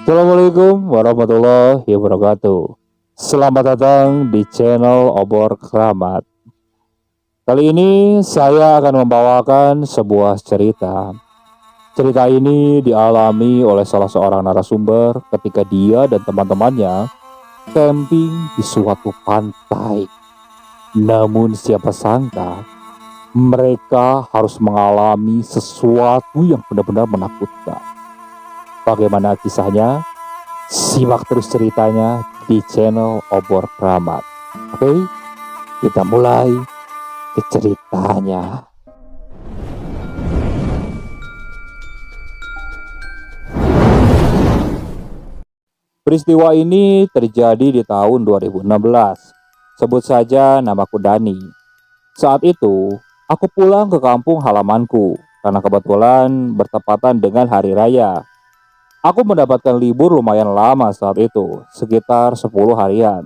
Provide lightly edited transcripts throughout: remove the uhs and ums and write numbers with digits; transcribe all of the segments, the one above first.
Assalamualaikum warahmatullahi wabarakatuh. Selamat datang di channel Obor Keramat. Kali ini saya akan membawakan sebuah cerita. Cerita ini dialami oleh salah seorang narasumber ketika dia dan teman-temannya camping di suatu pantai. Namun siapa sangka mereka harus mengalami sesuatu yang benar-benar menakutkan. Bagaimana kisahnya? Simak terus ceritanya di channel Obor Keramat. Oke, kita mulai ke ceritanya. Peristiwa ini terjadi di tahun 2016. Sebut saja namaku Dani. Saat itu, aku pulang ke kampung halamanku karena kebetulan bertepatan dengan hari raya. Aku mendapatkan libur lumayan lama saat itu, sekitar 10 harian.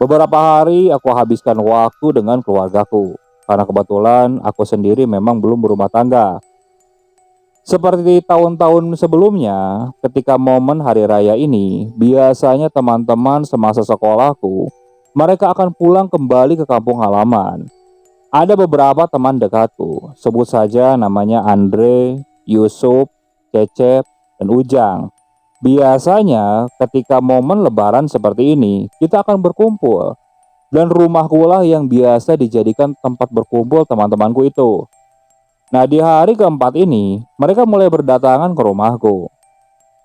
Beberapa hari aku habiskan waktu dengan keluargaku, karena kebetulan aku sendiri memang belum berumah tangga. Seperti tahun-tahun sebelumnya, ketika momen hari raya ini, biasanya teman-teman semasa sekolahku, mereka akan pulang kembali ke kampung halaman. Ada beberapa teman dekatku, sebut saja namanya Andre, Yusuf, Cecep, dan Ujang. Biasanya ketika momen lebaran seperti ini, kita akan berkumpul. Dan rumahku lah yang biasa dijadikan tempat berkumpul teman-temanku itu. Nah, di hari keempat ini, mereka mulai berdatangan ke rumahku.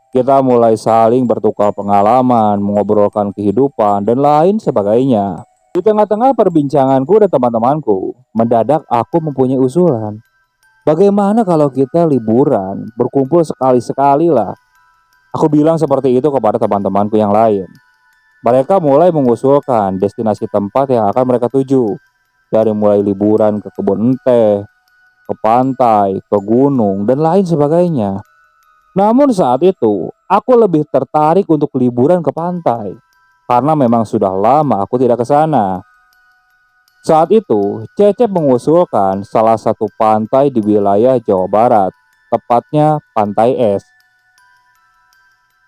Kita mulai saling bertukar pengalaman, mengobrolkan kehidupan, dan lain sebagainya. Di tengah-tengah perbincanganku dan teman-temanku, mendadak aku mempunyai usulan. Bagaimana kalau kita liburan, berkumpul sekali-sekali lah. Aku bilang seperti itu kepada teman-temanku yang lain. Mereka mulai mengusulkan destinasi tempat yang akan mereka tuju. Dari mulai liburan ke kebun teh, ke pantai, ke gunung, dan lain sebagainya. Namun saat itu, aku lebih tertarik untuk liburan ke pantai. Karena memang sudah lama aku tidak ke sana. Saat itu, Cecep mengusulkan salah satu pantai di wilayah Jawa Barat, tepatnya Pantai Es.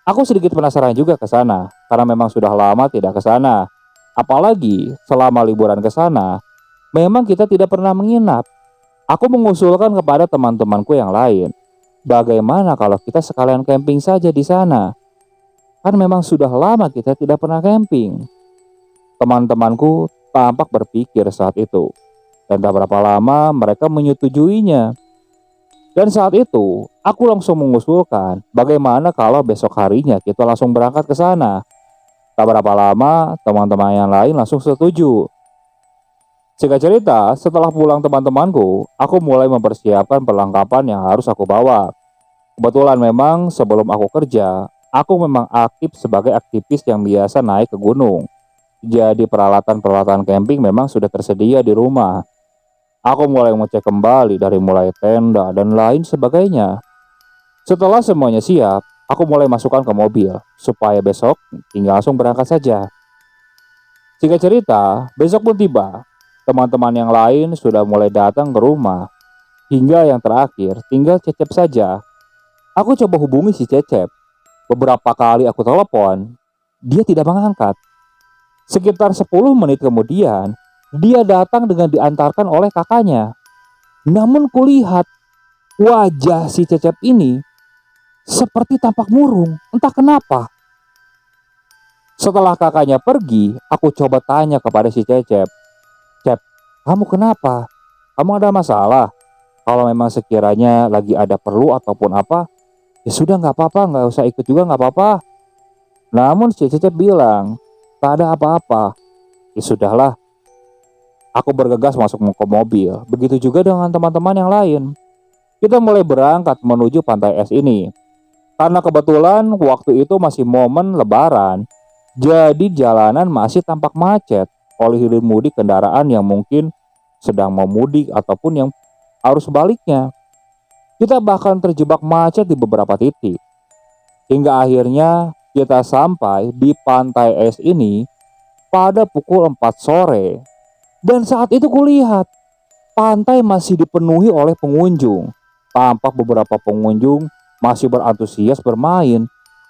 Aku sedikit penasaran juga ke sana, karena memang sudah lama tidak ke sana. Apalagi selama liburan ke sana, memang kita tidak pernah menginap. Aku mengusulkan kepada teman-temanku yang lain, bagaimana kalau kita sekalian camping saja di sana? Kan memang sudah lama kita tidak pernah camping. Teman-temanku tampak berpikir saat itu. Dan tak berapa lama mereka menyetujuinya. Dan saat itu, aku langsung mengusulkan bagaimana kalau besok harinya kita langsung berangkat ke sana. Tak berapa lama, teman-teman yang lain langsung setuju. Singkat cerita, setelah pulang teman-temanku, aku mulai mempersiapkan perlengkapan yang harus aku bawa. Kebetulan memang sebelum aku kerja, aku memang aktif sebagai aktivis yang biasa naik ke gunung. Jadi peralatan-peralatan camping memang sudah tersedia di rumah. Aku mulai mengecek kembali dari mulai tenda dan lain sebagainya. Setelah semuanya siap, aku mulai masukkan ke mobil supaya besok tinggal langsung berangkat saja. Singkat cerita, besok pun tiba. Teman-teman yang lain sudah mulai datang ke rumah. Hingga yang terakhir tinggal Cecep saja. Aku coba hubungi si Cecep. Beberapa kali aku telepon, dia tidak mengangkat. Sekitar 10 menit kemudian, dia datang dengan diantarkan oleh kakaknya. Namun kulihat wajah si Cecep ini seperti tampak murung, entah kenapa. Setelah kakaknya pergi, aku coba tanya kepada si Cecep. Cep, kamu kenapa? Kamu ada masalah? Kalau memang sekiranya lagi ada perlu ataupun apa, ya sudah nggak apa-apa, nggak usah ikut juga nggak apa-apa. Namun si Cecep bilang, tak ada apa-apa. Ya sudahlah, aku bergegas masuk ke mobil. Begitu juga dengan teman-teman yang lain. Kita mulai berangkat menuju Pantai Es ini. Karena kebetulan waktu itu masih momen lebaran, jadi jalanan masih tampak macet oleh hilir mudik kendaraan yang mungkin sedang mau mudik ataupun yang arus sebaliknya. Kita bahkan terjebak macet di beberapa titik. Hingga akhirnya kita sampai di Pantai Es ini pada pukul 4 sore. Dan saat itu kulihat pantai masih dipenuhi oleh pengunjung. Tampak beberapa pengunjung masih berantusias bermain.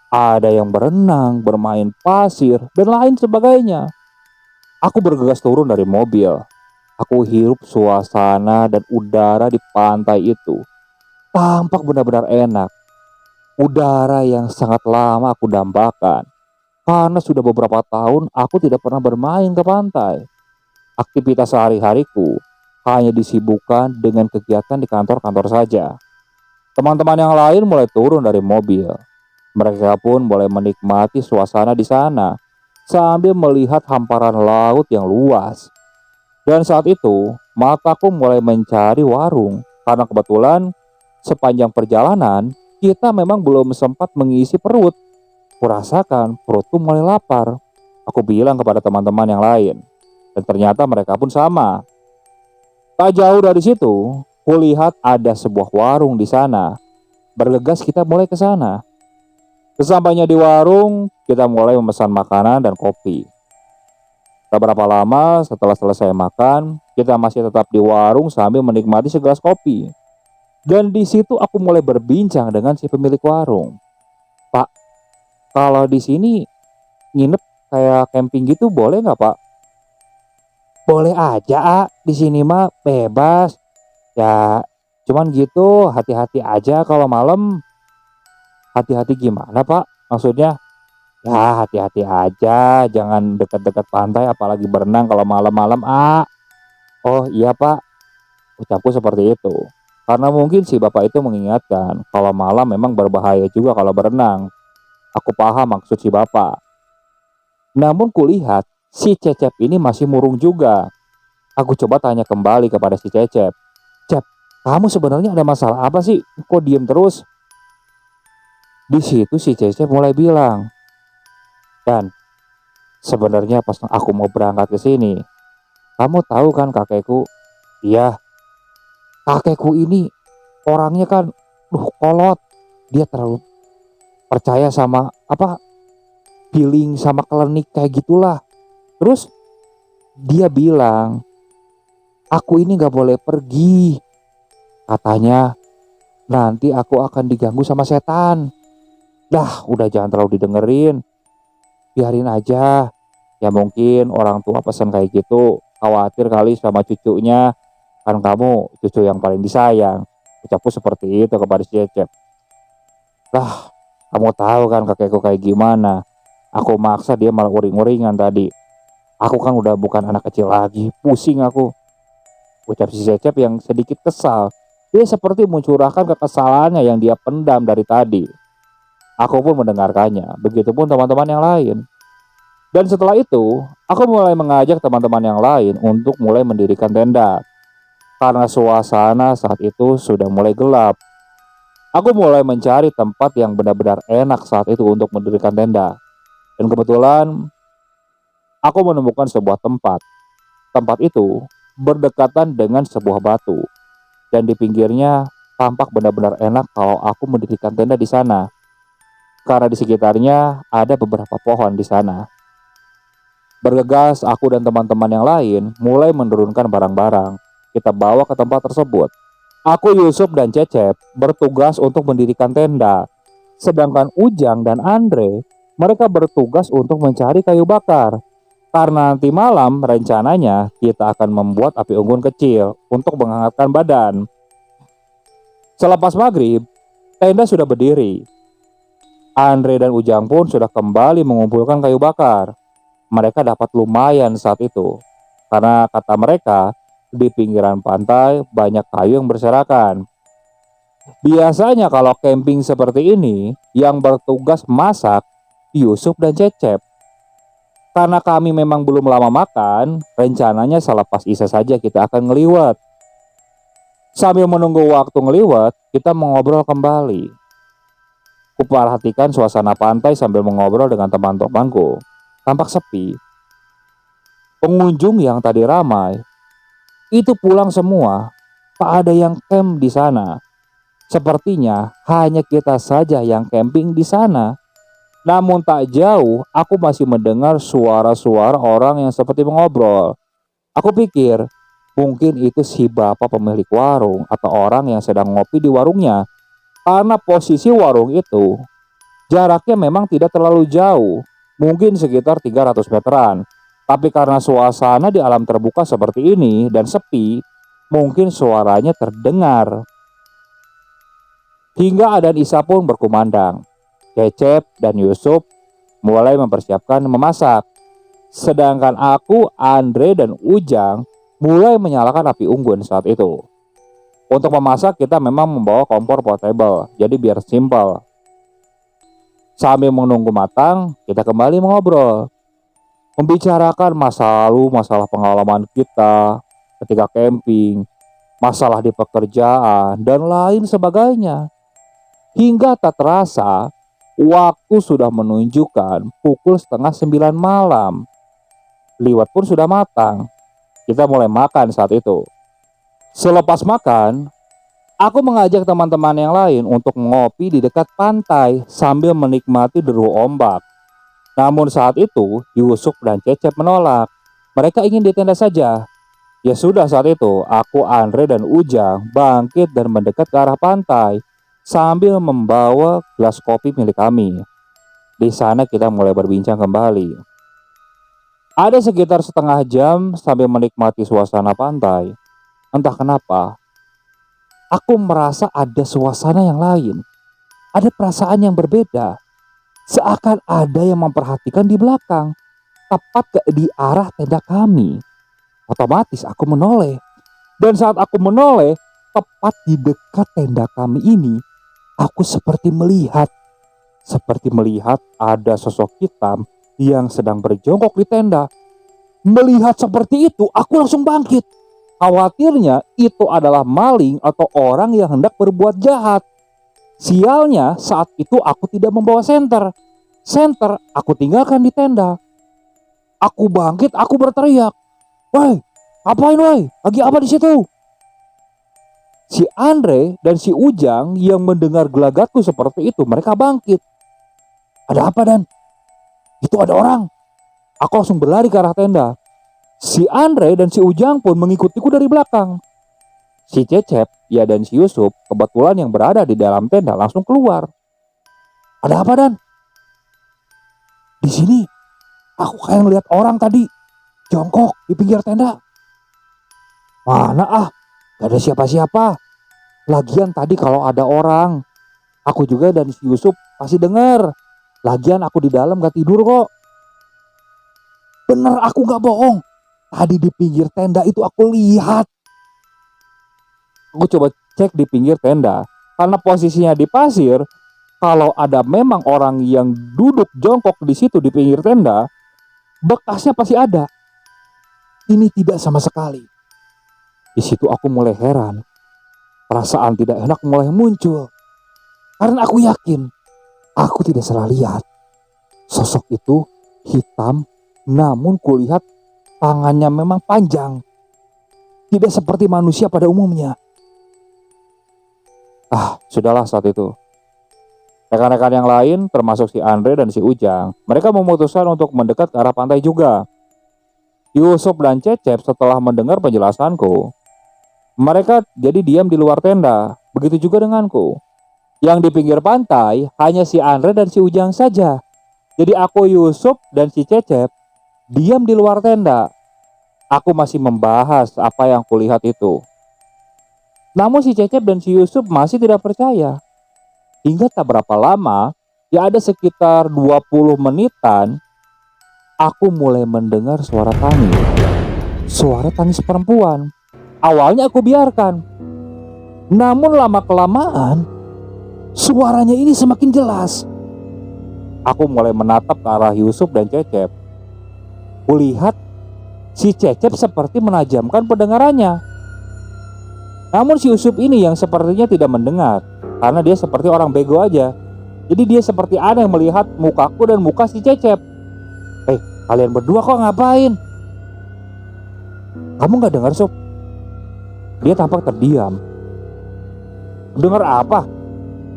Ada yang berenang, bermain pasir, dan lain sebagainya. Aku bergegas turun dari mobil. Aku hirup suasana dan udara di pantai itu. Tampak benar-benar enak. Udara yang sangat lama aku dambakan. Karena sudah beberapa tahun aku tidak pernah bermain ke pantai. Aktivitas sehari-hariku hanya disibukkan dengan kegiatan di kantor-kantor saja. Teman-teman yang lain mulai turun dari mobil. Mereka pun mulai menikmati suasana di sana sambil melihat hamparan laut yang luas. Dan saat itu, mataku mulai mencari warung karena kebetulan sepanjang perjalanan kita memang belum sempat mengisi perut. Kurasakan perutku mulai lapar. Aku bilang kepada teman-teman yang lain, dan ternyata mereka pun sama. Tak jauh dari situ, kulihat ada sebuah warung di sana. Bergegas kita mulai ke sana. Sesampainya di warung, kita mulai memesan makanan dan kopi. Tak berapa lama setelah selesai makan, kita masih tetap di warung sambil menikmati segelas kopi. Dan di situ aku mulai berbincang dengan si pemilik warung. Pak, kalau di sini nginep kayak camping gitu boleh nggak Pak? Boleh aja, di sini mah bebas. Ya, cuman gitu hati-hati aja kalau malam. Hati-hati gimana Pak? Maksudnya? Ya hati-hati aja, jangan dekat-dekat pantai apalagi berenang kalau malam-malam. Oh iya Pak, ucapku seperti itu. Karena mungkin si bapak itu mengingatkan kalau malam memang berbahaya juga kalau berenang. Aku paham maksud si bapak. Namun kulihat si Cecep ini masih murung juga. Aku coba tanya kembali kepada si Cecep. Cep, kamu sebenarnya ada masalah apa sih? Kok diem terus? Di situ si Cecep mulai bilang, dan sebenarnya pas aku mau berangkat ke sini, kamu tahu kan kakekku? Iya, kakekku ini orangnya kan, kolot. Dia terlalu percaya sama feeling sama klinik kayak gitulah. Terus dia bilang, aku ini nggak boleh pergi. Katanya nanti aku akan diganggu sama setan. Dah, udah jangan terlalu didengerin. Biarin aja. Ya mungkin orang tua pesan kayak gitu, khawatir kali sama cucunya. Kan kamu cucu yang paling disayang. Ucapku seperti itu kepada si Cecep. Lah, kamu tahu kan kakekku kayak gimana. Aku maksa dia malah uring-uringan tadi. Aku kan udah bukan anak kecil lagi. Pusing aku. Ucap si Cecep yang sedikit kesal. Dia seperti mencurahkan kekesalannya yang dia pendam dari tadi. Aku pun mendengarkannya. Begitupun teman-teman yang lain. Dan setelah itu, aku mulai mengajak teman-teman yang lain untuk mulai mendirikan tenda. Karena suasana saat itu sudah mulai gelap. Aku mulai mencari tempat yang benar-benar enak saat itu untuk mendirikan tenda. Dan kebetulan, aku menemukan sebuah tempat. Tempat itu berdekatan dengan sebuah batu. Dan di pinggirnya tampak benar-benar enak kalau aku mendirikan tenda di sana. Karena di sekitarnya ada beberapa pohon di sana. Bergegas, aku dan teman-teman yang lain mulai menurunkan barang-barang. Kita bawa ke tempat tersebut. Aku, Yusuf, dan Cecep bertugas untuk mendirikan tenda. Sedangkan Ujang dan Andre, mereka bertugas untuk mencari kayu bakar. Karena nanti malam rencananya kita akan membuat api unggun kecil untuk menghangatkan badan. Selepas maghrib, tenda sudah berdiri. Andre dan Ujang pun sudah kembali mengumpulkan kayu bakar. Mereka dapat lumayan saat itu. Karena kata mereka, di pinggiran pantai banyak kayu yang berserakan. Biasanya kalau camping seperti ini, yang bertugas masak Yusuf dan Cecep. Karena kami memang belum lama makan, rencananya selepas isya saja kita akan ngeliwat. Sambil menunggu waktu ngeliwat, kita mengobrol kembali. Kuperhatikan suasana pantai sambil mengobrol dengan teman-temanku. Tampak sepi. Pengunjung yang tadi ramai itu pulang semua. Tak ada yang camp di sana. Sepertinya hanya kita saja yang camping di sana. Namun tak jauh, aku masih mendengar suara-suara orang yang seperti mengobrol. Aku pikir mungkin itu si bapak pemilik warung atau orang yang sedang ngopi di warungnya. Karena posisi warung itu Jaraknya memang tidak terlalu jauh, mungkin sekitar 300 meteran. Tapi karena suasana di alam terbuka seperti ini dan sepi, mungkin suaranya terdengar. Hingga Adan Isa pun berkumandang. Cecep dan Yusuf mulai mempersiapkan memasak. Sedangkan aku, Andre, dan Ujang mulai menyalakan api unggun saat itu. Untuk memasak kita memang membawa kompor portable, jadi biar simpel. Sambil menunggu matang, kita kembali mengobrol. Membicarakan masa lalu, masalah pengalaman kita ketika camping, masalah di pekerjaan, dan lain sebagainya. Hingga tak terasa, waktu sudah menunjukkan pukul setengah 9 malam. Liwat pun sudah matang. Kita mulai makan saat itu. Selepas makan, aku mengajak teman-teman yang lain untuk ngopi di dekat pantai sambil menikmati deru ombak. Namun saat itu, Yusuf dan Cecep menolak. Mereka ingin di tenda saja. Ya sudah, saat itu, aku, Andre, dan Ujang bangkit dan mendekat ke arah pantai sambil membawa gelas kopi milik kami. Di sana kita mulai berbincang kembali. Ada sekitar setengah jam sambil menikmati suasana pantai. Entah kenapa, aku merasa ada suasana yang lain. Ada perasaan yang berbeda. Seakan ada yang memperhatikan di belakang, tepat di arah tenda kami. Otomatis aku menoleh. Dan saat aku menoleh, tepat di dekat tenda kami ini, aku seperti melihat ada sosok hitam yang sedang berjongkok di tenda. Melihat seperti itu, aku langsung bangkit. Khawatirnya itu adalah maling atau orang yang hendak berbuat jahat. Sialnya saat itu aku tidak membawa senter. Senter aku tinggalkan di tenda. Aku bangkit, aku berteriak, "Woi, ngapain woi? Lagi apa di situ?" Si Andre dan si Ujang yang mendengar gelagatku seperti itu, mereka bangkit. "Ada apa, Dan?" "Itu ada orang." Aku langsung berlari ke arah tenda. Si Andre dan si Ujang pun mengikutiku dari belakang. Si Cecep, ya, dan si Yusuf kebetulan yang berada di dalam tenda langsung keluar. "Ada apa, Dan?" "Di sini aku kayak ngeliat orang tadi jongkok di pinggir tenda." "Mana ah, gak ada siapa-siapa. Lagian tadi kalau ada orang, aku juga dan si Yusuf pasti dengar. Lagian aku di dalam gak tidur kok." "Bener, aku gak bohong. Tadi di pinggir tenda itu aku lihat." Aku coba cek di pinggir tenda. Karena posisinya di pasir, kalau ada memang orang yang duduk jongkok di situ di pinggir tenda, bekasnya pasti ada. Ini tidak sama sekali. Di situ aku mulai heran. Perasaan tidak enak mulai muncul. Karena aku yakin aku tidak salah lihat. Sosok itu hitam, namun kulihat tangannya memang panjang. Tidak seperti manusia pada umumnya. Sudahlah saat itu. Rekan-rekan yang lain termasuk si Andre dan si Ujang, mereka memutuskan untuk mendekat ke arah pantai juga. Yusuf dan Cecep setelah mendengar penjelasanku, mereka jadi diam di luar tenda. Begitu juga denganku. Yang di pinggir pantai hanya si Andre dan si Ujang saja. Jadi aku, Yusuf, dan si Cecep diam di luar tenda. Aku masih membahas apa yang kulihat itu. Namun si Cecep dan si Yusuf masih tidak percaya. Hingga tak berapa lama, ya ada sekitar 20 menitan, aku mulai mendengar suara tangis. Suara tangis perempuan. Awalnya aku biarkan. Namun lama-kelamaan, suaranya ini semakin jelas. Aku mulai menatap ke arah Yusuf dan Cecep. Kulihat si Cecep seperti menajamkan pendengarannya. Namun si Yusuf ini yang sepertinya tidak mendengar, karena dia seperti orang bego aja. Jadi dia seperti aneh melihat mukaku dan muka si Cecep. Kalian berdua kok ngapain?" "Kamu gak dengar, Sob?" Dia tampak terdiam. "Dengar apa?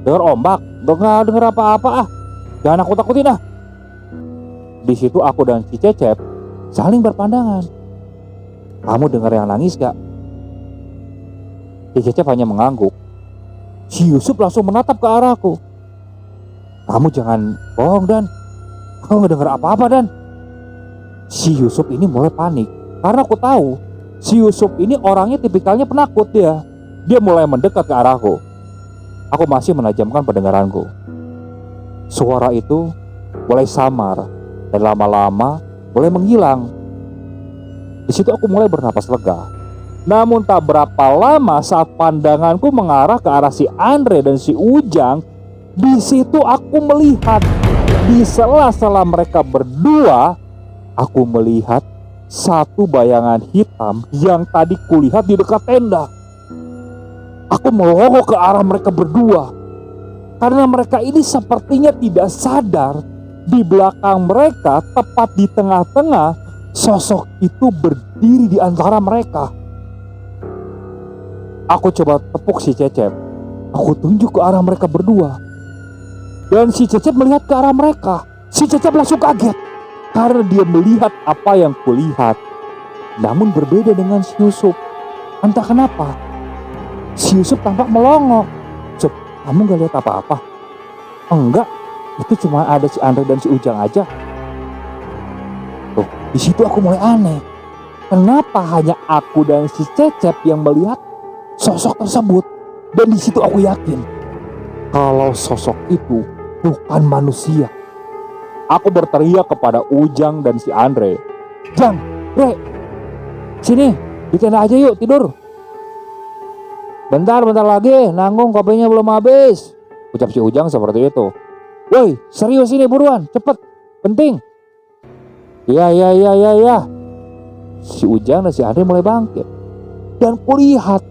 Dengar ombak? Gak dengar apa-apa ah. Jangan aku takutin ah." Di situ aku dan si Cecep saling berpandangan. "Kamu dengar yang nangis gak?" Si Cecep hanya mengangguk. Si Yusuf langsung menatap ke arahku. Kamu jangan bohong, Dan. Aku nggak dengar apa-apa, Dan. Si Yusuf ini mulai panik karena aku tahu si Yusuf ini orangnya tipikalnya penakut dia. Dia mulai mendekat ke arahku. Aku masih menajamkan pendengaranku. Suara itu mulai samar dan lama-lama mulai menghilang. Di situ aku mulai bernapas lega. Namun tak berapa lama saat pandanganku mengarah ke arah si Andre dan si Ujang, di situ aku melihat di sela-sela mereka berdua, aku melihat satu bayangan hitam yang tadi kulihat di dekat tenda. Aku melongo ke arah mereka berdua karena mereka ini sepertinya tidak sadar di belakang mereka, tepat di tengah-tengah, sosok itu berdiri di antara mereka. Aku coba tepuk si Cecep. Aku tunjuk ke arah mereka berdua. Dan si Cecep melihat ke arah mereka. Si Cecep langsung kaget karena dia melihat apa yang kulihat. Namun berbeda dengan si Yusuf. Entah kenapa si Yusuf tampak melongo. Cep, kamu gak lihat apa-apa? Enggak, itu cuma ada si Andre dan si Ujang aja. Tuh, di situ aku mulai aneh. Kenapa hanya aku dan si Cecep yang melihat sosok tersebut? Dan di situ aku yakin kalau sosok itu bukan manusia. Aku berteriak kepada Ujang dan si Andre. Jang, Bre, sini, di tenda aja yuk tidur. Bentar lagi, nanggung kopinya belum habis, ucap si Ujang seperti itu. Woi, serius ini, buruan, cepet, penting. Iya. Si Ujang dan si Andre mulai bangkit. Dan kulihat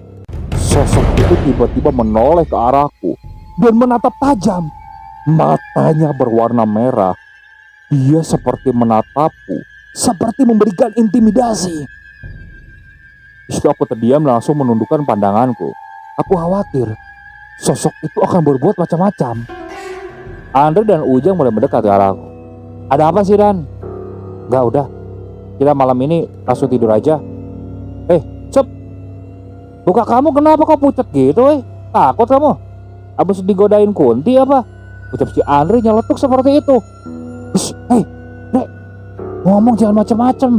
sosok itu tiba-tiba menoleh ke arahku dan menatap tajam. Matanya berwarna merah. Dia seperti menatapku, seperti memberikan intimidasi. Di situ aku terdiam langsung menundukkan pandanganku. Aku khawatir sosok itu akan berbuat macam-macam. Andre dan Ujang mulai mendekat ke arahku. Ada apa sih, Dan? Gak, udah, kita malam ini langsung tidur aja. Cep, muka kamu kenapa kok pucat gitu? Takut kamu? Abis digodain Kunti apa? Ucap si Andre nyeletuk seperti itu. Nek, ngomong jangan macam-macam.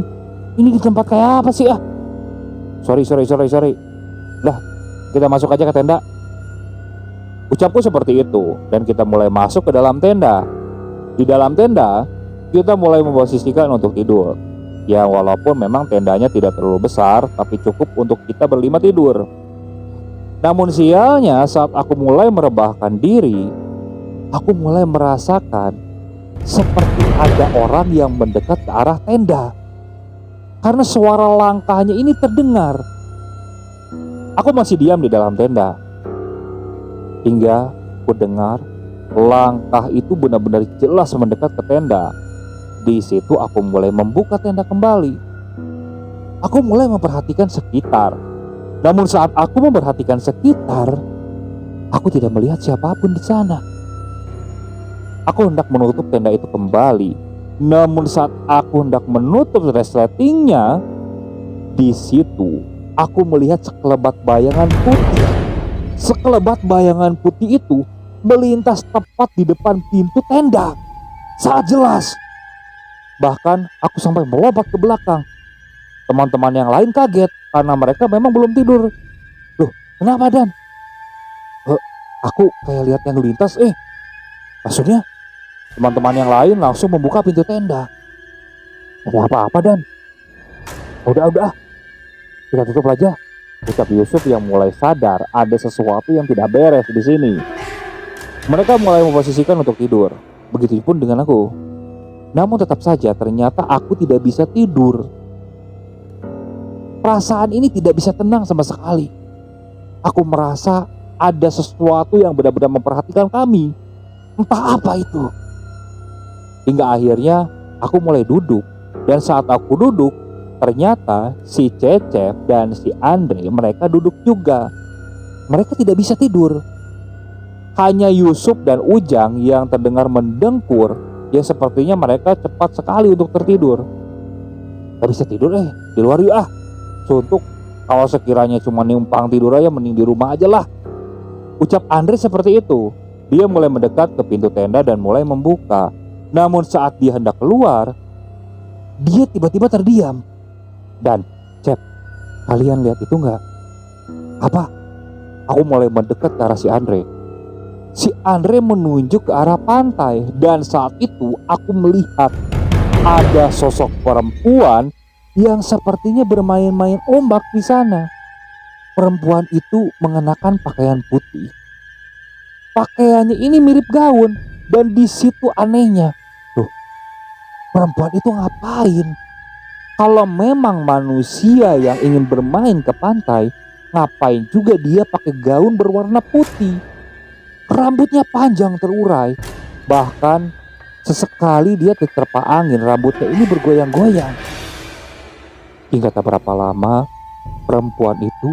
Ini di tempat kayak apa sih? Sorry. Dah, kita masuk aja ke tenda. Ucapku seperti itu, dan kita mulai masuk ke dalam tenda. Di dalam tenda, kita mulai memposisikan untuk tidur. Ya, walaupun memang tendanya tidak terlalu besar, tapi cukup untuk kita berlima tidur. Namun sialnya, saat aku mulai merebahkan diri, aku mulai merasakan seperti ada orang yang mendekat ke arah tenda. Karena suara langkahnya ini terdengar. Aku masih diam di dalam tenda hingga aku dengar langkah itu benar-benar jelas mendekat ke tenda. Di situ aku mulai membuka tenda kembali. Aku mulai memperhatikan sekitar. Namun saat aku memperhatikan sekitar, aku tidak melihat siapapun di sana. Aku hendak menutup tenda itu kembali. Namun saat aku hendak menutup resletingnya, di situ aku melihat sekelebat bayangan putih. Sekelebat bayangan putih itu melintas tepat di depan pintu tenda. Sangat jelas. Bahkan aku sampai melompat ke belakang. Teman-teman yang lain kaget karena mereka memang belum tidur. Loh, kenapa, Dan? Aku kayak lihat yang lintas. Maksudnya teman-teman yang lain langsung membuka pintu tenda. Ada apa-apa, Dan? Udah, kita tutup aja, ucap Yusuf yang mulai sadar ada sesuatu yang tidak beres di sini. Mereka mulai memposisikan untuk tidur. Begitupun dengan aku. Namun tetap saja ternyata aku tidak bisa tidur. Perasaan ini tidak bisa tenang sama sekali. Aku merasa ada sesuatu yang benar-benar memperhatikan kami. Entah apa itu. Hingga akhirnya aku mulai duduk. Dan saat aku duduk, ternyata si Cecep dan si Andre mereka duduk juga. Mereka tidak bisa tidur. Hanya Yusuf dan Ujang yang terdengar mendengkur, yang sepertinya mereka cepat sekali untuk tertidur. Gak bisa tidur di luar yuk suntuk. Kalau sekiranya cuma numpang tidur aja mending di rumah aja lah, ucap Andre seperti itu. Dia mulai mendekat ke pintu tenda dan mulai membuka. Namun saat dia hendak keluar, dia tiba-tiba terdiam. Dan, Cep, kalian lihat itu nggak? Apa? Aku mulai mendekat ke arah si Andre. Si Andre menunjuk ke arah pantai. Dan saat itu aku melihat ada sosok perempuan yang sepertinya bermain-main ombak di sana. Perempuan itu mengenakan pakaian putih. Pakaiannya ini mirip gaun. Dan di situ anehnya, tuh, perempuan itu ngapain? Kalau memang manusia yang ingin bermain ke pantai, ngapain juga dia pakai gaun berwarna putih? Rambutnya panjang terurai. Bahkan sesekali dia diterpa angin, rambutnya ini bergoyang-goyang. Hingga tak berapa lama, perempuan itu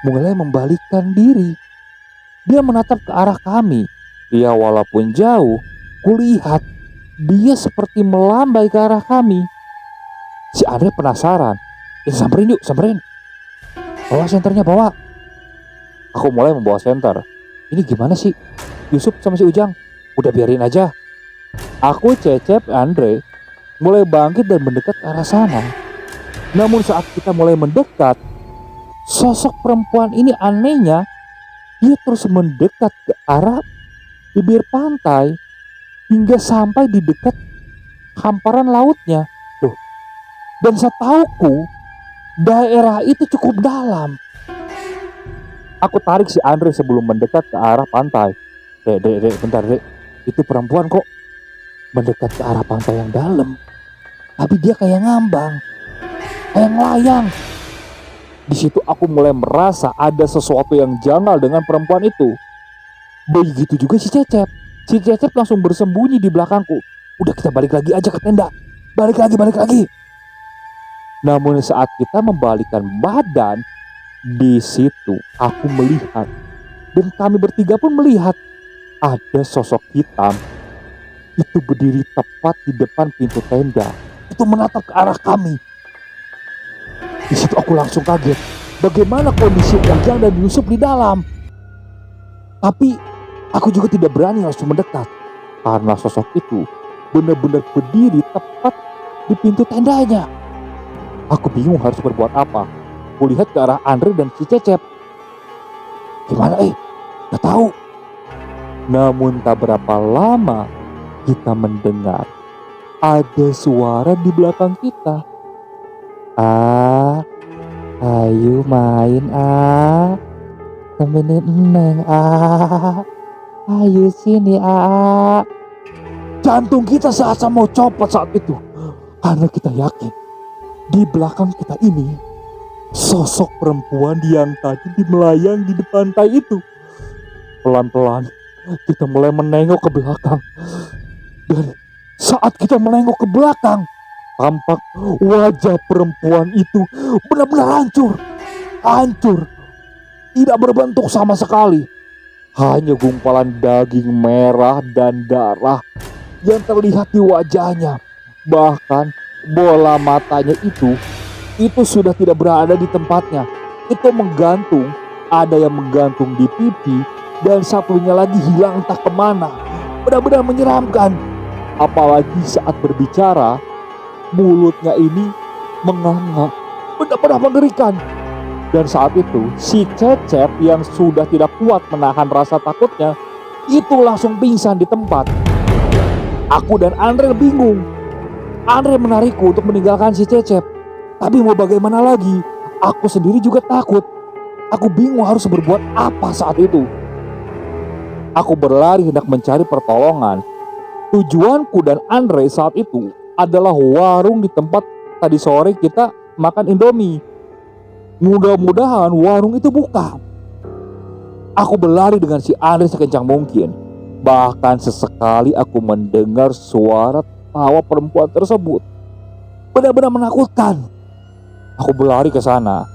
mulai membalikkan diri. Dia menatap ke arah kami. Dia walaupun jauh, kulihat dia seperti melambai ke arah kami. Si Andre penasaran. Kita samperin yuk, samperin. Bawa senternya, bawa. Aku mulai membawa senter. Ini gimana sih? Yusuf sama si Ujang, udah biarin aja. Aku, Cecep, Andre mulai bangkit dan mendekat ke arah sana. Namun saat kita mulai mendekat, sosok perempuan ini anehnya, dia terus mendekat ke arah bibir pantai hingga sampai di dekat hamparan lautnya. Tuh. Dan setauku, daerah itu cukup dalam. Aku tarik si Andre sebelum mendekat ke arah pantai. Dek, bentar, Dek. Itu perempuan kok mendekat ke arah pantai yang dalam. Tapi dia kayak ngambang, kayak ngelayang. Di situ aku mulai merasa ada sesuatu yang janggal dengan perempuan itu. Begitu juga si Cecep. Si Cecep langsung bersembunyi di belakangku. Udah, kita balik lagi aja ke tenda. Balik lagi. Namun saat kita membalikkan badan, di situ aku melihat, dan kami bertiga pun melihat, ada sosok hitam. Itu berdiri tepat di depan pintu tenda. Itu menatap ke arah kami. Di situ aku langsung kaget. Bagaimana kondisi Ujang dan Yusuf di dalam? Tapi aku juga tidak berani langsung mendekat. Karena sosok itu benar-benar berdiri tepat di pintu tendanya. Aku bingung harus berbuat apa. Kulihat ke arah Andre dan si Cecep. Gimana Gak tahu. Namun tak berapa lama kita mendengar ada suara di belakang kita. Ayo main temenin Neng ayo sini Jantung kita seasa mau copot saat itu. Karena kita yakin di belakang kita ini sosok perempuan yang tadi melayang di depan pantai itu. Pelan-pelan kita mulai menengok ke belakang. Dan saat kita menengok ke belakang, tampak wajah perempuan itu benar-benar hancur, tidak berbentuk sama sekali. Hanya gumpalan daging merah dan darah yang terlihat di wajahnya. Bahkan bola matanya itu sudah tidak berada di tempatnya. Itu menggantung, ada yang menggantung di pipi, dan satunya lagi hilang entah kemana. Benar-benar menyeramkan. Apalagi saat berbicara, mulutnya ini menganga, benar-benar mengerikan. Dan saat itu si Cecep yang sudah tidak kuat menahan rasa takutnya itu langsung pingsan di tempat. Aku dan Andre bingung. Andre menarikku untuk meninggalkan si Cecep. Tapi mau bagaimana lagi? Aku sendiri juga takut. Aku bingung harus berbuat apa saat itu. Aku berlari hendak mencari pertolongan. Tujuanku dan Andre saat itu adalah warung di tempat tadi sore kita makan Indomie. Mudah-mudahan warung itu buka. Aku berlari dengan si Andre sekencang mungkin. Bahkan sesekali aku mendengar suara tawa perempuan tersebut. Benar-benar menakutkan. Aku berlari ke sana.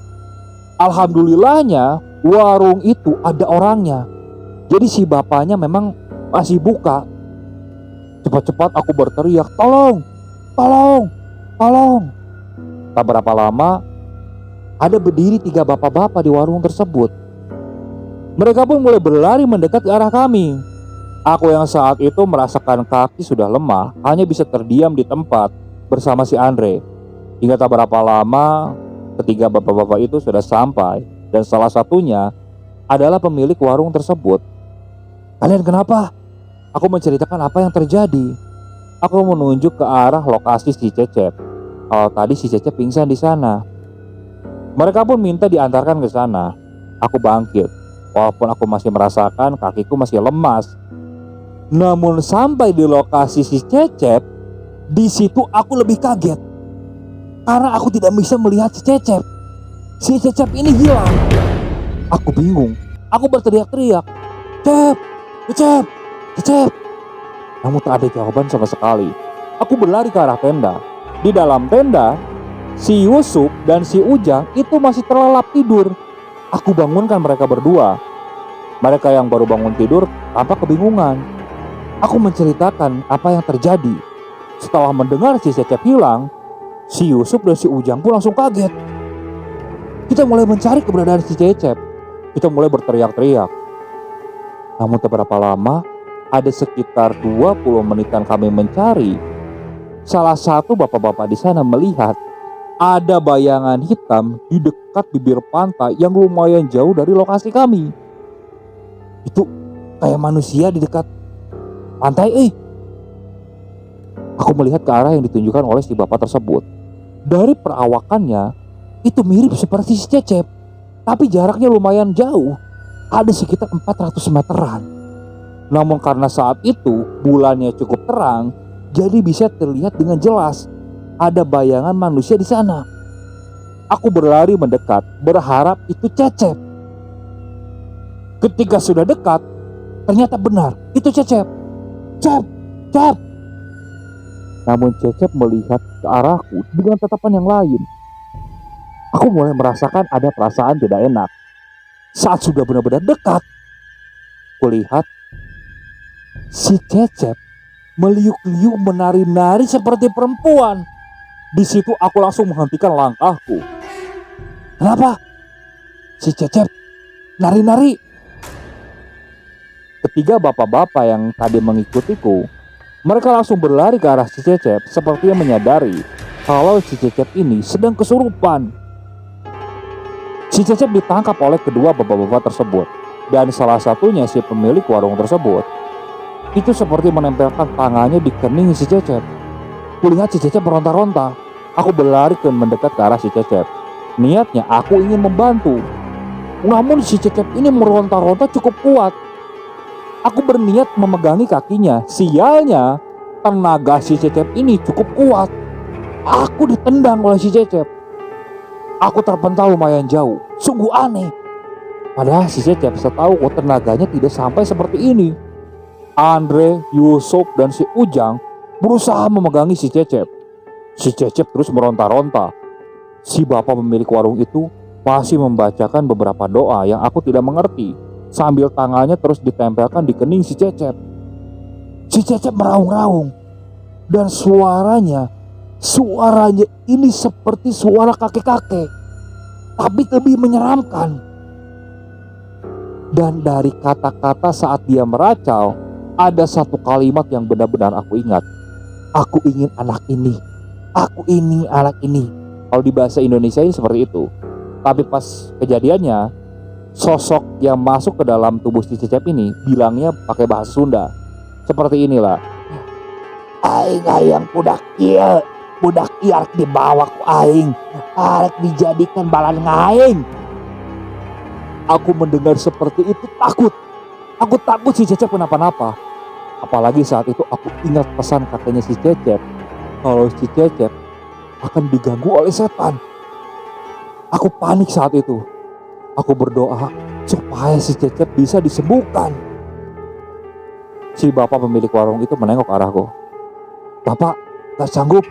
Alhamdulillahnya warung itu ada orangnya. Jadi si bapaknya memang masih buka. Cepat-cepat aku berteriak, tolong. Tak berapa lama ada berdiri 3 bapak-bapak di warung tersebut. Mereka pun mulai berlari mendekat ke arah kami. Aku yang saat itu merasakan kaki sudah lemah hanya bisa terdiam di tempat bersama si Andre. Hingga tak berapa lama ketiga bapak-bapak itu sudah sampai, dan salah satunya adalah pemilik warung tersebut. "Kalian kenapa?" Aku menceritakan apa yang terjadi. Aku menunjuk ke arah lokasi si Cecep. Kalau tadi si Cecep pingsan di sana. Mereka pun minta diantarkan ke sana. Aku bangkit, walaupun aku masih merasakan kakiku masih lemas. Namun sampai di lokasi si Cecep, di situ aku lebih kaget karena aku tidak bisa melihat si Cecep. Si Cecep ini hilang. Aku bingung. Aku berteriak-teriak, "Cep, Cecep, Cecep!" Namun tak ada jawaban sama sekali. Aku berlari ke arah tenda. Di dalam tenda, si Yusuf dan si Ujang itu masih terlelap tidur. Aku bangunkan mereka berdua. Mereka yang baru bangun tidur tampak kebingungan. Aku menceritakan apa yang terjadi. Setelah mendengar si Cecep hilang, si Yusuf dan si Ujang pun langsung kaget. Kita mulai mencari keberadaan si Cecep. Kita mulai berteriak-teriak. Namun tak berapa lama, ada sekitar 20 menitan kami mencari. Salah satu bapak-bapak di sana melihat ada bayangan hitam di dekat bibir pantai yang lumayan jauh dari lokasi kami. Itu kayak manusia di dekat pantai. Aku melihat ke arah yang ditunjukkan oleh si bapak tersebut. Dari perawakannya, itu mirip seperti si Cecep, tapi jaraknya lumayan jauh, ada sekitar 400 meteran. Namun karena saat itu bulannya cukup terang, jadi bisa terlihat dengan jelas ada bayangan manusia di sana. Aku berlari mendekat, berharap itu Cecep. Ketika sudah dekat, ternyata benar, itu Cecep. "Cep, Cep!" Namun Cecep melihat ke arahku dengan tatapan yang lain. Aku mulai merasakan ada perasaan tidak enak. Saat sudah benar-benar dekat, kulihat si Cecep meliuk-liuk menari-nari seperti perempuan. Di situ aku langsung menghentikan langkahku. "Kenapa? Si Cecep nari-nari?" Ketiga bapak-bapak yang tadi mengikutiku, mereka langsung berlari ke arah si Cecep, sepertinya menyadari kalau si Cecep ini sedang kesurupan. Si Cecep ditangkap oleh kedua bapak-bapak tersebut, dan salah satunya si pemilik warung tersebut itu seperti menempelkan tangannya di kening si Cecep. Kulihat si Cecep meronta-ronta. Aku berlari mendekat ke arah si Cecep. Niatnya aku ingin membantu. Namun si Cecep ini meronta-ronta cukup kuat. Aku berniat memegangi kakinya. Sialnya, tenaga si Cecep ini cukup kuat. Aku ditendang oleh si Cecep. Aku terpental lumayan jauh. Sungguh aneh. Padahal si Cecep setahu tenaganya tidak sampai seperti ini. Andre, Yusuf, dan si Ujang berusaha memegangi si Cecep. Si Cecep terus meronta-ronta. Si bapak pemilik warung itu masih membacakan beberapa doa yang aku tidak mengerti, sambil tangannya terus ditempelkan di kening si Cecep. Si Cecep meraung-raung, dan suaranya ini seperti suara kakek-kakek, tapi lebih menyeramkan. Dan dari kata-kata saat dia meracau, ada satu kalimat yang benar-benar aku ingat. "Aku ingin anak ini. Aku ini anak ini." Kalau di bahasa Indonesia ini seperti itu. Tapi pas kejadiannya, sosok yang masuk ke dalam tubuh si Cecep ini bilangnya pakai bahasa Sunda. Seperti inilah. "Aing hayang budak ieu. Budak ieu arek dibawa ku aing. Arek dijadikan balan ngaing." Aku mendengar seperti itu takut. Aku takut si Cecep kenapa-napa. Apalagi saat itu aku ingat pesan kakeknya si Cecep, kalau si Cecep akan diganggu oleh setan. Aku panik saat itu. Aku berdoa supaya si Cecep bisa disembuhkan. Si bapak pemilik warung itu menengok ke arahku. "Bapak, gak sanggup.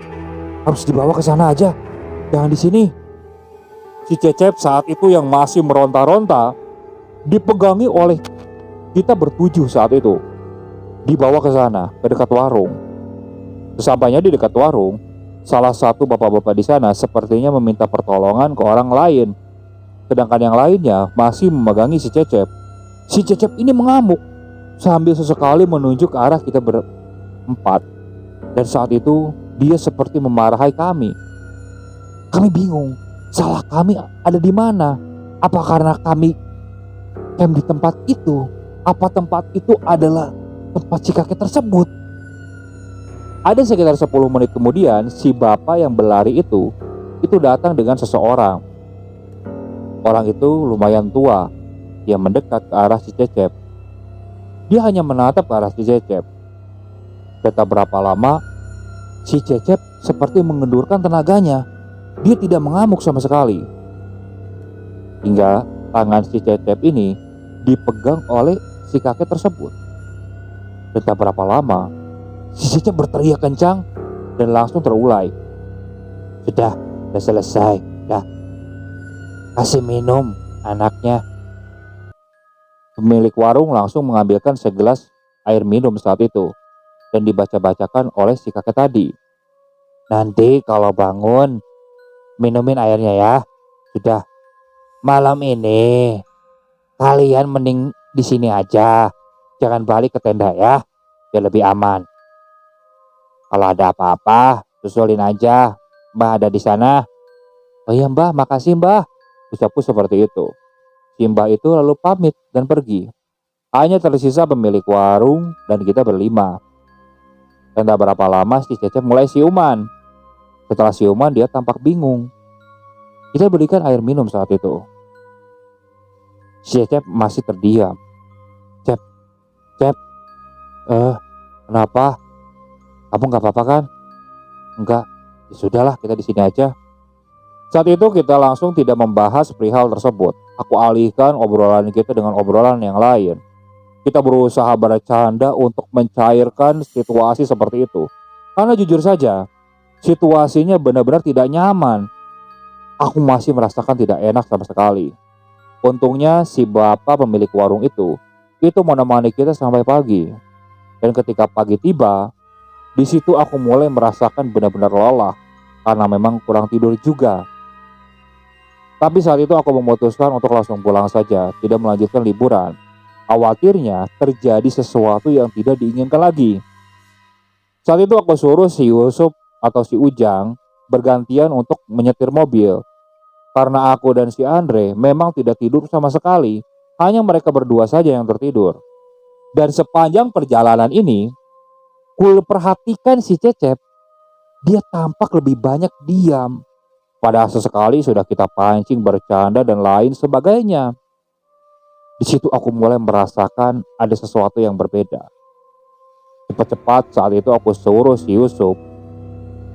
Harus dibawa ke sana aja. Jangan di sini." Si Cecep saat itu yang masih meronta-ronta dipegangi oleh kita bertujuh saat itu. Dibawa ke sana, ke dekat warung. Sesampainya di dekat warung, salah satu bapak-bapak di sana sepertinya meminta pertolongan ke orang lain. Sedangkan yang lainnya masih memegangi si Cecep. Si Cecep ini mengamuk. sambil sesekali menunjuk ke arah kita berempat. Dan saat itu dia seperti memarahi kami. Kami bingung, salah kami ada di mana? Apa karena kami camp di tempat itu? Apa tempat itu adalah tempat si kakek tersebut? Ada sekitar 10 menit kemudian, si bapak yang berlari itu datang dengan seseorang. Orang itu lumayan tua. Dia mendekat ke arah si Cecep. Dia hanya menatap ke arah si Cecep. Dan tak berapa lama, si Cecep seperti mengendurkan tenaganya. Dia tidak mengamuk sama sekali. Hingga tangan si Cecep ini dipegang oleh si kakek tersebut. Dan tak berapa lama, si Cecep berteriak kencang dan langsung terulai. Sudah selesai. Dah. Kasih minum anaknya. Pemilik warung langsung mengambilkan segelas air minum saat itu dan dibaca-bacakan oleh si kakek tadi. Nanti kalau bangun, minumin airnya ya. Sudah. Malam ini kalian mending di sini aja. Jangan balik ke tenda ya, biar lebih aman. Kalau ada apa-apa, susulin aja. Mbah ada di sana. Oh iya Mbah, makasih Mbah. Ucapku seperti itu. Si Mbah itu lalu pamit dan pergi. Hanya tersisa pemilik warung dan kita berlima. Dan tak berapa lama si Cecep mulai siuman. Setelah siuman dia tampak bingung. Kita berikan air minum saat itu. Si Cecep masih terdiam. Cep, kenapa? Kamu gak apa-apa kan? Enggak, ya sudahlah kita di sini aja. Saat itu kita langsung tidak membahas perihal tersebut. Aku alihkan obrolan kita dengan obrolan yang lain. Kita berusaha bercanda untuk mencairkan situasi seperti itu. Karena jujur saja, situasinya benar-benar tidak nyaman. Aku masih merasakan tidak enak sama sekali. Untungnya si bapak pemilik warung itu menemani kita sampai pagi. Dan ketika pagi tiba, di situ aku mulai merasakan benar-benar lelah karena memang kurang tidur juga. Tapi saat itu aku memutuskan untuk langsung pulang saja, tidak melanjutkan liburan. Khawatirnya terjadi sesuatu yang tidak diinginkan lagi. Saat itu aku suruh si Yusuf atau si Ujang bergantian untuk menyetir mobil. Karena aku dan si Andre memang tidak tidur sama sekali, hanya mereka berdua saja yang tertidur. Dan sepanjang perjalanan ini, ku perhatikan si Cecep, dia tampak lebih banyak diam. Padahal sesekali sudah kita pancing, bercanda dan lain sebagainya. Di situ aku mulai merasakan ada sesuatu yang berbeda. Cepat-cepat saat itu aku suruh si Yusuf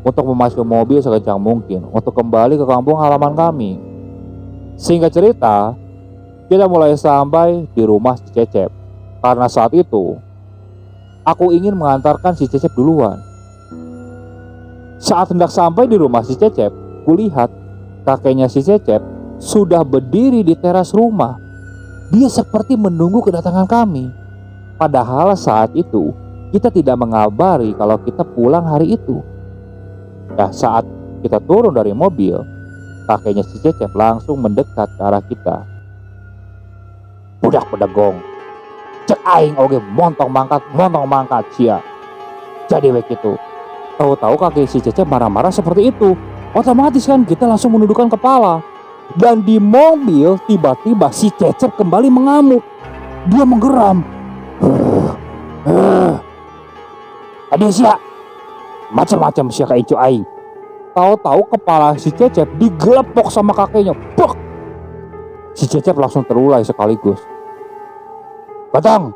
untuk memasuki mobil sekencang mungkin untuk kembali ke kampung halaman kami. Singkat cerita, kita mulai sampai di rumah si Cecep. Karena saat itu aku ingin mengantarkan si Cecep duluan. Saat hendak sampai di rumah si Cecep, kulihat kakeknya si Cecep sudah berdiri di teras rumah. Dia seperti menunggu kedatangan kami. Padahal saat itu kita tidak mengabari kalau kita pulang hari itu. Nah, saat kita turun dari mobil, kakeknya si Cecep langsung mendekat ke arah kita. Budak pedagong, cek aing oge montong mangkat cia. Jadi begitu. Tahu-tahu kakek si Cecep marah-marah seperti itu. Otomatis kan kita langsung menundukkan kepala. Dan di mobil tiba-tiba si Cecep kembali mengamuk. Dia menggeram. Aduh sia, macam-macam sia kayak icu aing. Tahu-tahu kepala si Cecep digelepok sama kakeknya. Buk! Si Cecep langsung terulai sekaligus. Batang!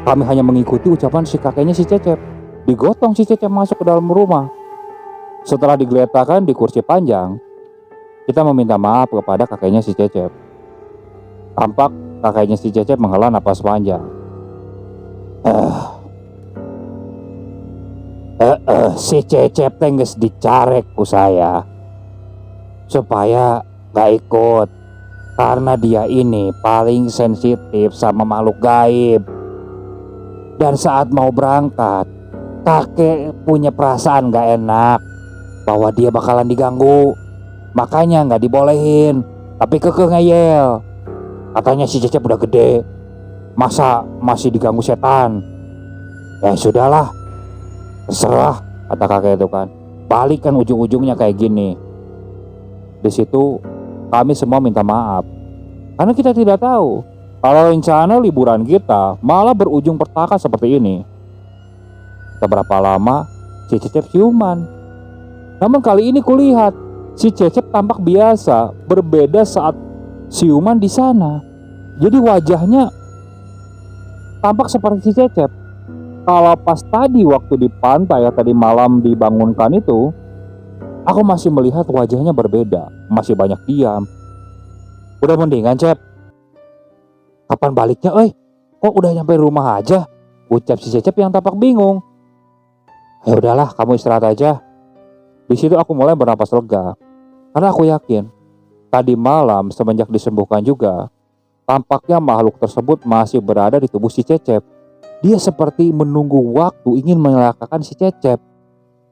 Kami hanya mengikuti ucapan si kakeknya si Cecep. Digotong si Cecep masuk ke dalam rumah. Setelah digeletakkan di kursi panjang, kita meminta maaf kepada kakeknya si Cecep. Tampak kakeknya si Cecep menghela napas panjang. Si Cecep tengges dicarek ku saya supaya gak ikut, karena dia ini paling sensitif sama makhluk gaib. Dan saat mau berangkat, kakek punya perasaan gak enak bahwa dia bakalan diganggu. Makanya gak dibolehin, tapi kekeh ngeyel. Katanya si Cecep udah gede, Masa masih diganggu setan? Ya sudahlah, terserah, kata kakek itu kan. Balik kan ujung-ujungnya kayak gini. Di situ kami semua minta maaf karena kita tidak tahu kalau rencana liburan kita malah berujung petaka seperti ini. Tak berapa lama si Cecep ciuman. Namun kali ini kulihat si Cecep tampak biasa, berbeda saat ciuman di sana. Jadi wajahnya tampak seperti si Cecep. Kalau pas tadi waktu di pantai ya tadi malam dibangunkan itu, aku masih melihat wajahnya berbeda, masih banyak diam. Udah mendingan, Cep? Kapan baliknya, Kok udah nyampe rumah aja? Ucap si Cecep yang tampak bingung. Ya udahlah, kamu istirahat aja. Di situ aku mulai bernapas lega, karena aku yakin tadi malam semenjak disembuhkan juga, tampaknya makhluk tersebut masih berada di tubuh si Cecep. Dia seperti menunggu waktu ingin menyelakakan si Cecep.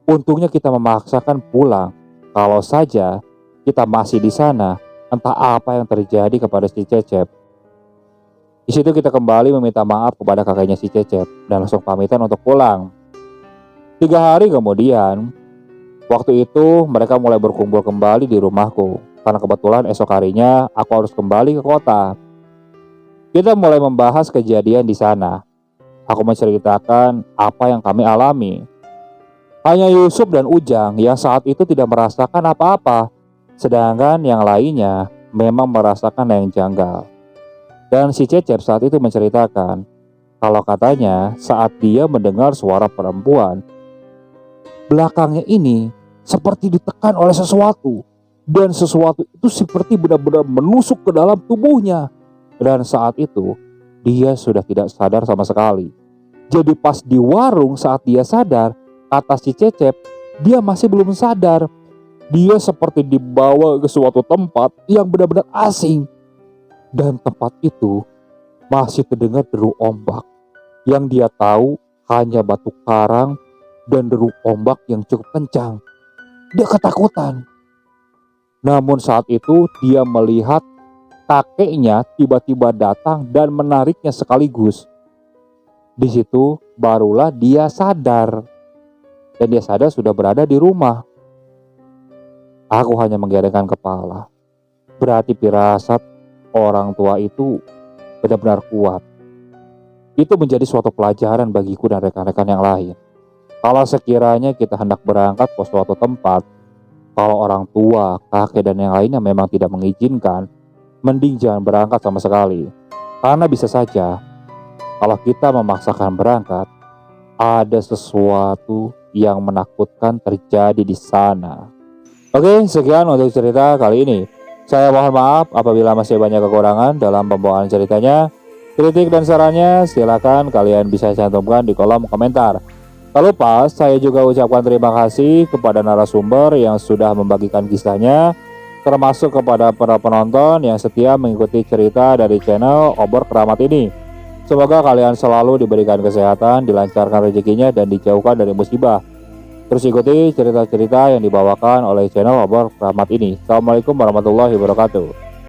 Untungnya kita memaksakan pulang. Kalau saja kita masih di sana, entah apa yang terjadi kepada si Cecep. Di situ kita kembali meminta maaf kepada kakeknya si Cecep dan langsung pamitan untuk pulang. 3 hari kemudian, waktu itu mereka mulai berkumpul kembali di rumahku karena kebetulan esok harinya aku harus kembali ke kota. Kita mulai membahas kejadian di sana. Aku menceritakan apa yang kami alami. Hanya Yusuf dan Ujang yang saat itu tidak merasakan apa-apa, sedangkan yang lainnya memang merasakan yang janggal. Dan si Cecep saat itu menceritakan kalau katanya saat dia mendengar suara perempuan, belakangnya ini seperti ditekan oleh sesuatu, dan sesuatu itu seperti benar-benar menusuk ke dalam tubuhnya. Dan saat itu dia sudah tidak sadar sama sekali. Jadi pas di warung saat dia sadar, kata si Cecep, dia masih belum sadar. Dia seperti dibawa ke suatu tempat yang benar-benar asing. Dan tempat itu masih terdengar deru ombak. Yang dia tahu hanya batu karang dan deru ombak yang cukup kencang. Dia ketakutan. Namun saat itu dia melihat kakeknya tiba-tiba datang dan menariknya sekaligus. Di situ barulah dia sadar. Dan dia sadar sudah berada di rumah. Aku hanya menggelengkan kepala. Berarti firasat orang tua itu benar-benar kuat. Itu menjadi suatu pelajaran bagiku dan rekan-rekan yang lain. Kalau sekiranya kita hendak berangkat ke suatu tempat, kalau orang tua, kakek dan yang lainnya memang tidak mengizinkan, mending jangan berangkat sama sekali. Karena bisa saja kalau kita memaksakan berangkat, ada sesuatu yang menakutkan terjadi di sana. Oke, sekian untuk cerita kali ini. Saya mohon maaf apabila masih banyak kekurangan dalam pembawaan ceritanya. Kritik dan sarannya silakan kalian bisa cantumkan di kolom komentar. Tak lupa saya juga ucapkan terima kasih kepada narasumber yang sudah membagikan kisahnya, termasuk kepada para penonton yang setia mengikuti cerita dari channel Obor Keramat ini. Semoga kalian selalu diberikan kesehatan, dilancarkan rezekinya, dan dijauhkan dari musibah. Terus ikuti cerita-cerita yang dibawakan oleh channel Obor Keramat ini. Assalamualaikum warahmatullahi wabarakatuh.